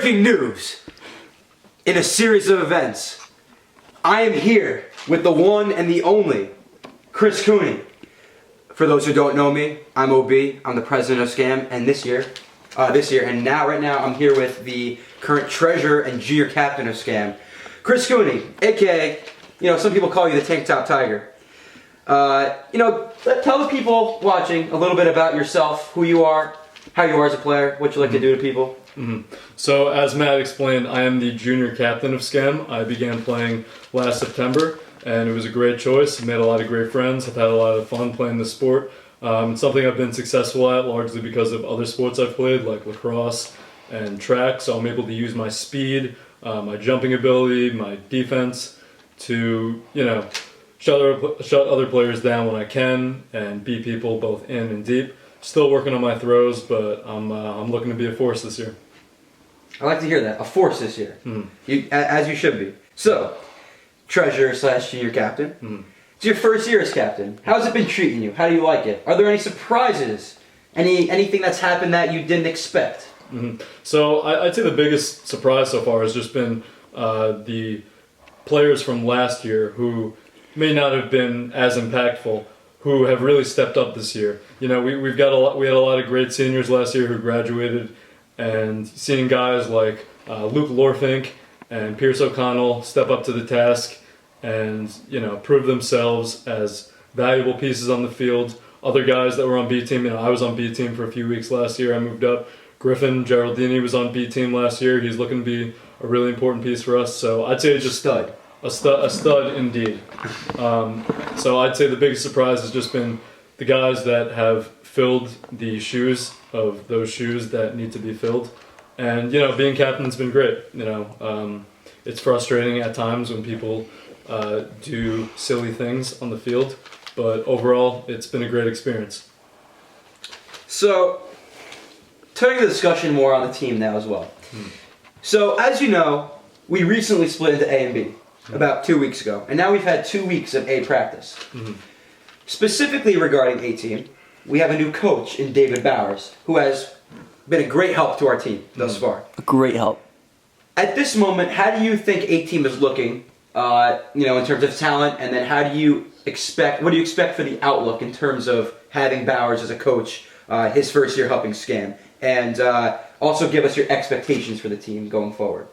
Breaking news! In a series of events, I am here with the one and the only Chris Cooney. For those who don't know me, I'm OB. I'm the president of SCAM, and right now, I'm here with the current treasurer and junior captain of SCAM, Chris Cooney, aka, some people call you the Tank Top Tiger. Tell the people watching a little bit about yourself, who you are, how you are as a player, what you like to do to people. So, as Matt explained, I am the junior captain of SCAM. I began playing last September, and it was a great choice. I made a lot of great friends. I've had a lot of fun playing the sport. It's something I've been successful at largely because of other sports I've played, like lacrosse and track. So I'm able to use my speed, my jumping ability, my defense to, shut other players down when I can and beat people both in and deep. Still working on my throws, but I'm looking to be a force this year. I like to hear that. A force this year. As you should be. So, treasurer / junior captain. It's your first year as captain. How's it been treating you? How do you like it? Are there any surprises? Anything that's happened that you didn't expect? So I'd say the biggest surprise so far has just been the players from last year who may not have been as impactful, who have really stepped up this year. We had a lot of great seniors last year who graduated, and seeing guys like Luke Lorfink and Pierce O'Connell step up to the task and prove themselves as valuable pieces on the field. Other guys that were on B team, I was on B team for a few weeks last year. I moved up. Griffin Geraldini was on B team last year. He's looking to be a really important piece for us. So I'd say just a stud indeed. So I'd say the biggest surprise has just been the guys that have filled the shoes of those shoes that need to be filled. And being captain's been great. It's frustrating at times when people do silly things on the field, but overall it's been a great experience. So, turning the discussion more on the team now as well. So, as you know, we recently split into A and B about 2 weeks ago, and now we've had 2 weeks of A practice. Specifically regarding A team, we have a new coach in David Bowers, who has been a great help to our team thus far. A great help. At this moment, how do you think A team is looking, in terms of talent, and then what do you expect for the outlook in terms of having Bowers as a coach, his first year helping SCAM, and also give us your expectations for the team going forward.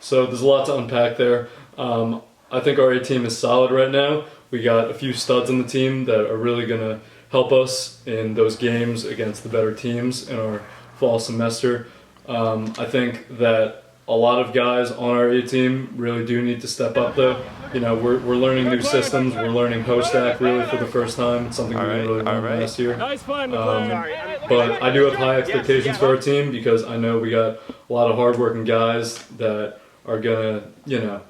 So there's a lot to unpack there. I think our A team is solid right now. We got a few studs on the team that are really going to help us in those games against the better teams in our fall semester. I think that a lot of guys on our A team really do need to step up though. We're learning new systems. We're learning Hostak really for the first time. It's something we didn't really learn last year. But I do have high expectations for our team because I know we got a lot of hardworking guys that are gonna,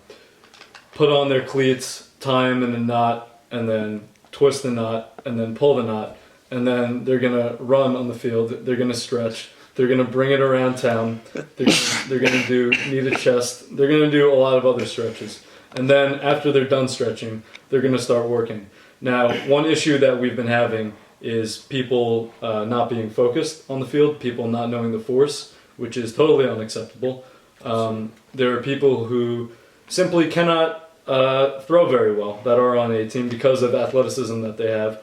put on their cleats, tie them in a knot, and then twist the knot, and then pull the knot, and then they're gonna run on the field. They're gonna stretch. They're going to bring it around town. They're going to do knee to chest. They're going to do a lot of other stretches. And then after they're done stretching, they're going to start working. Now, one issue that we've been having is people not being focused on the field, people not knowing the force, which is totally unacceptable. There are people who simply cannot throw very well that are on A team because of athleticism that they have.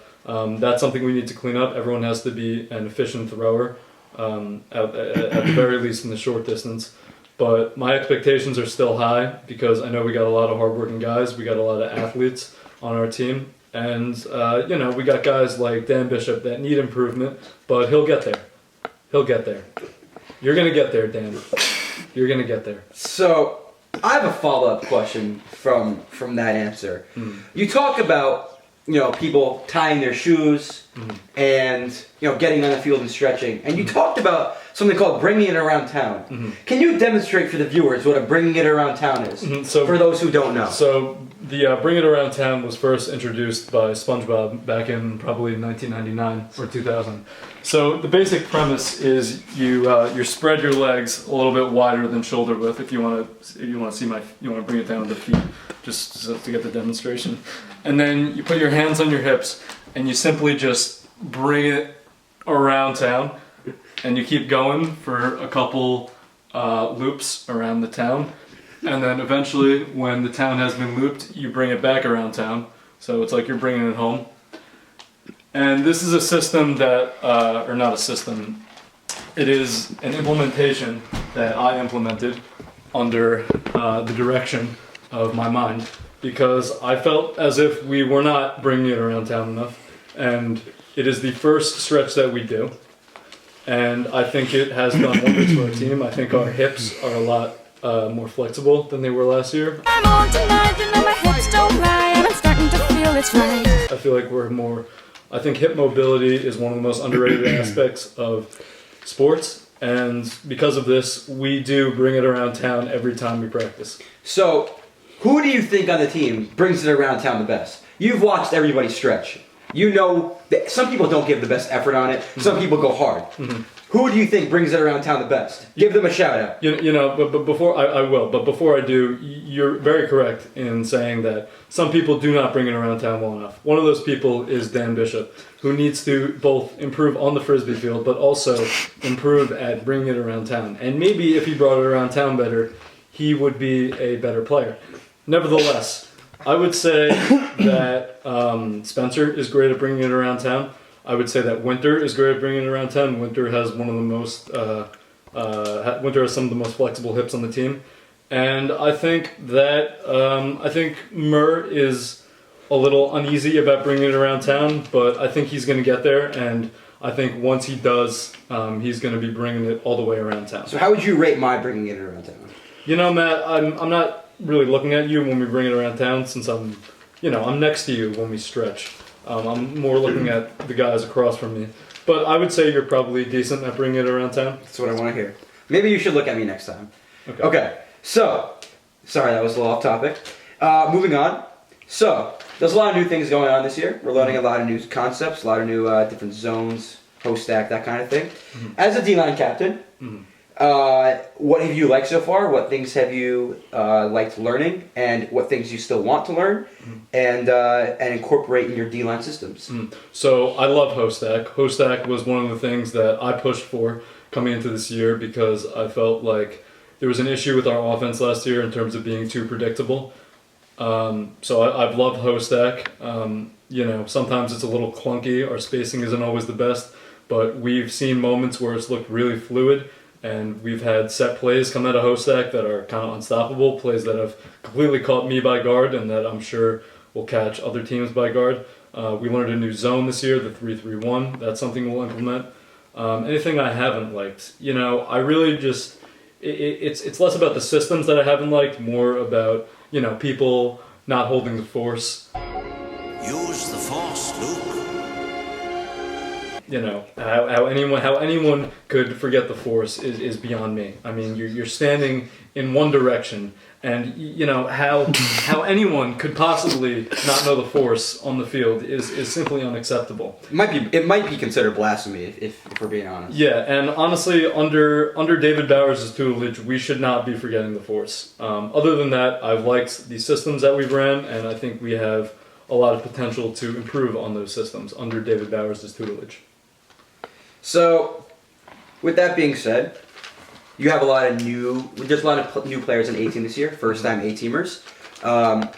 That's something we need to clean up. Everyone has to be an efficient thrower. At the very least in the short distance. But my expectations are still high because I know we got a lot of hardworking guys, we got a lot of athletes on our team, and we got guys like Dan Bishop that need improvement, but he'll get there. He'll get there. You're going to get there, Dan. You're going to get there. So, I have a follow-up question from that answer. You talk about people tying their shoes and, getting on the field and stretching. And you talked about something called bringing it around town. Can you demonstrate for the viewers what a bringing it around town is, for those who don't know? So the Bring It Around Town was first introduced by SpongeBob back in probably 1999 or 2000. So the basic premise is you spread your legs a little bit wider than shoulder width. If you want to bring it down to the feet, just to get the demonstration. And then you put your hands on your hips and you simply just bring it around town, and you keep going for a couple loops around the town. And then eventually, when the town has been looped, you bring it back around town. So it's like you're bringing it home. And this is a system that, or not a system, it is an implementation that I implemented under the direction of my mind, because I felt as if we were not bringing it around town enough. And it is the first stretch that we do. And I think it has done wonders for our team. I think our hips are a lot more flexible than they were last year. I'm on tonight, you know my hips don't lie, and I'm starting to feel it's right. I feel like we're more, I think hip mobility is one of the most underrated aspects of sports, and because of this, we do bring it around town every time we practice. So, who do you think on the team brings it around town the best? You've watched everybody stretch. You know that some people don't give the best effort on it. Some people go hard. Who do you think brings it around town the best? Give them a shout out. You know, but before I will, but before I do, you're very correct in saying that some people do not bring it around town well enough. One of those people is Dan Bishop, who needs to both improve on the frisbee field, but also improve at bringing it around town. And maybe if he brought it around town better, he would be a better player. Nevertheless, I would say that Spencer is great at bringing it around town. I would say that Winter is great at bringing it around town. Winter has one of the most, Winter has some of the most flexible hips on the team, and I think that Murr is a little uneasy about bringing it around town, but I think he's going to get there, and I think once he does, he's going to be bringing it all the way around town. So how would you rate my bringing it around town? You know, Matt, I'm not really looking at you when we bring it around town, since I'm next to you when we stretch. I'm more looking at the guys across from me. But I would say you're probably decent at bringing it around town. That's what I want to hear. Maybe you should look at me next time. Okay. So, sorry, that was a little off topic. Moving on. So, there's a lot of new things going on this year. We're learning a lot of new concepts, a lot of new different zones, post stack, that kind of thing. As a D-line captain, what have you liked so far? What things have you liked learning, and what things you still want to learn, and incorporate in your D-line systems? So I love host stack. Host stack was one of the things that I pushed for coming into this year, because I felt like there was an issue with our offense last year in terms of being too predictable. So I've loved host stack. Sometimes it's a little clunky. Our spacing isn't always the best, but we've seen moments where it's looked really fluid. And we've had set plays come out of host stack that are kind of unstoppable, plays that have completely caught me by guard and that I'm sure will catch other teams by guard. We learned a new zone this year, the 3-3-1. That's something we'll implement. Anything I haven't liked, I really just, it's less about the systems that I haven't liked, more about, people not holding the force. Use the force, Luke. How anyone could forget the force is beyond me. I mean, you're standing in one direction, and how anyone could possibly not know the force on the field is simply unacceptable. It might be considered blasphemy if we're being honest. Yeah, and honestly, under David Bowers' tutelage, we should not be forgetting the force. Other than that, I've liked the systems that we've ran, and I think we have a lot of potential to improve on those systems under David Bowers' tutelage. So, with that being said, you have there's a lot of new players in A-team this year, first-time A-teamers,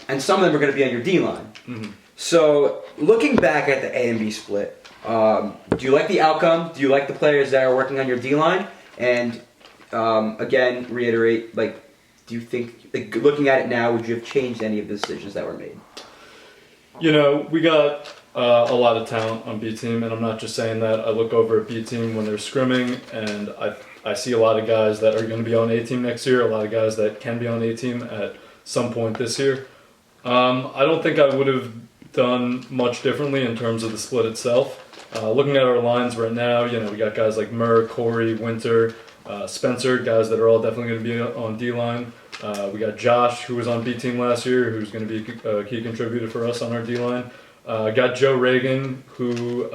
and some of them are going to be on your D-line. So, looking back at the A and B split, do you like the outcome? Do you like the players that are working on your D-line? And, again, reiterate, do you think, looking at it now, would you have changed any of the decisions that were made? We got a lot of talent on B team, and I'm not just saying that. I look over at B team when they're scrimming, and I see a lot of guys that are going to be on A team next year, a lot of guys that can be on A team at some point this year. I don't think I would have done much differently in terms of the split itself. Looking at our lines right now, we got guys like Murr, Corey, Winter, Spencer, guys that are all definitely going to be on D-line. We got Josh, who was on B team last year, who's going to be a key contributor for us on our D-line. Got Joe Reagan, who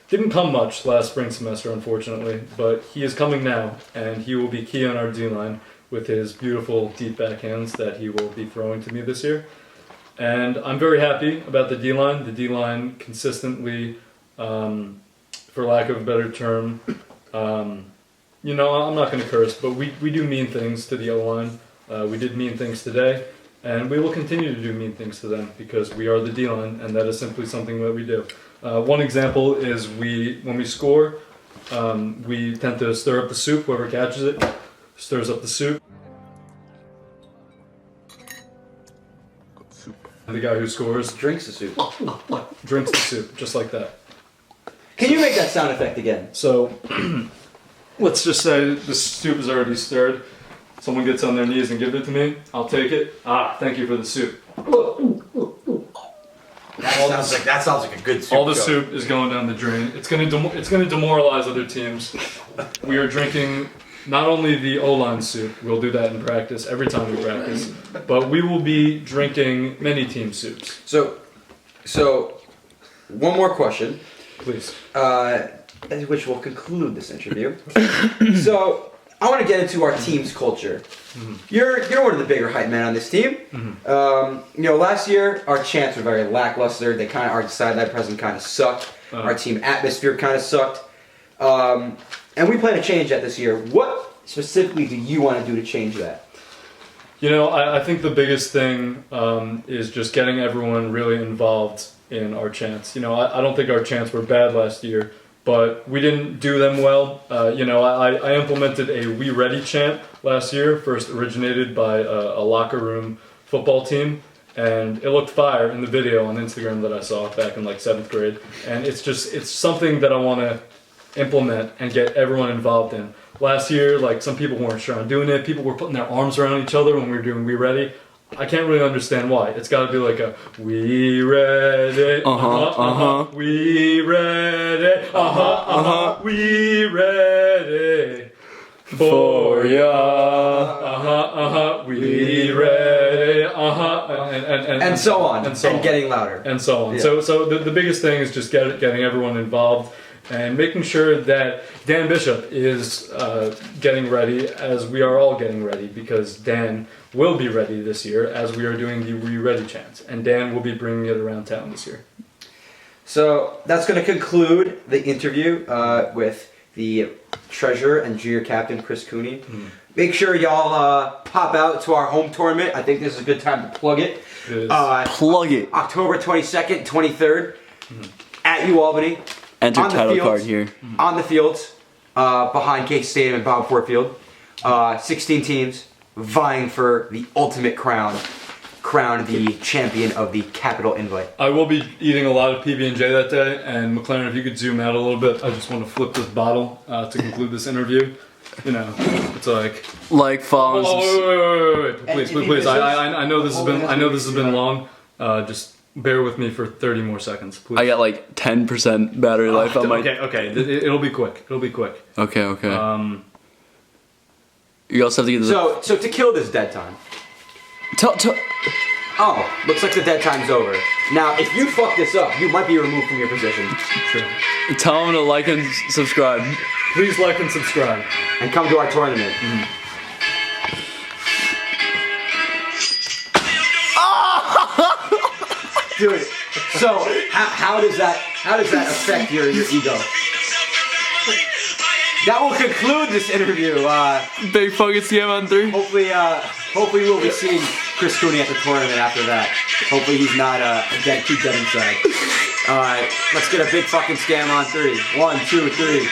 didn't come much last spring semester, unfortunately, but he is coming now, and he will be key on our D-line with his beautiful deep backhands that he will be throwing to me this year. And I'm very happy about the D-line. The D-line consistently, for lack of a better term, you know, I'm not going to curse, but we do mean things to the O-line. We did mean things today, and we will continue to do mean things to them because we are the D-line, and that is simply something that we do. One example is when we score, we tend to stir up the soup. Whoever catches it stirs up the soup. And the guy who scores Drinks the soup. drinks the soup, just like that. Can you make that sound effect again? So, let's just say the soup is already stirred. Someone gets on their knees and gives it to me. I'll take it. Thank you for the soup. That sounds like a good soup. All the soup is going down the drain. It's gonna demoralize other teams. We are drinking not only the O-line soup. We'll do that in practice every time we practice, but we will be drinking many team soups. So, one more question. Please. Which will conclude this interview. So, I want to get into our team's culture. Mm-hmm. You're one of the bigger hype men on this team. Mm-hmm. Last year our chants were very lackluster. Our sideline presence kind of sucked. Our team atmosphere kind of sucked. And we plan to change that this year. What specifically do you want to do to change that? I think the biggest thing is just getting everyone really involved in our chants. I don't think our chants were bad last year, but we didn't do them well. I implemented a "We Ready" chant last year, first originated by a locker room football team, and it looked fire in the video on Instagram that I saw back in like 7th grade. And it's something that I want to implement and get everyone involved in. Last year, like, some people weren't sure on doing it. People were putting their arms around each other when we were doing "We Ready." I can't really understand why. It's got to be like a "We ready, we ready, we ready for ya, we ready, and so on, and getting louder, and so on. Yeah. So the biggest thing is just getting everyone involved and making sure that Dan Bishop is getting ready as we are all getting ready, because Dan will be ready this year as we are doing the "We Ready" chants, and Dan will be bringing it around town this year. So that's going to conclude the interview with the treasurer and junior captain, Chris Cooney. Mm-hmm. Make sure y'all pop out to our home tournament. I think this is a good time to plug it. Plug it. October 22nd, 23rd at UAlbany. Enter title card here. On the fields, behind Case Stadium and Bob Ford Field. 16 teams vying for the ultimate crown the champion of the Capital Invite. I will be eating a lot of PB&J that day, and McLaren, if you could zoom out a little bit, I just want to flip this bottle to conclude this interview. It's like follow. Wait, please. I know this has been long. Just bear with me for 30 more seconds, please. I got like 10% battery life on my. Okay. It'll be quick. Okay. You also have to get this. So to kill this dead time. Oh, looks like the dead time's over. Now, if you fuck this up, you might be removed from your position. Sure. Tell them to like and subscribe. Please like and subscribe. And come to our tournament. Dude, so how does that affect your ego? That will conclude this interview. Big fucking scam on 3. Hopefully we'll be seeing Chris Cooney at the tournament after that. Hopefully he's not too dead inside. Alright, let's get a big fucking scam on 3. 1, 2, 3.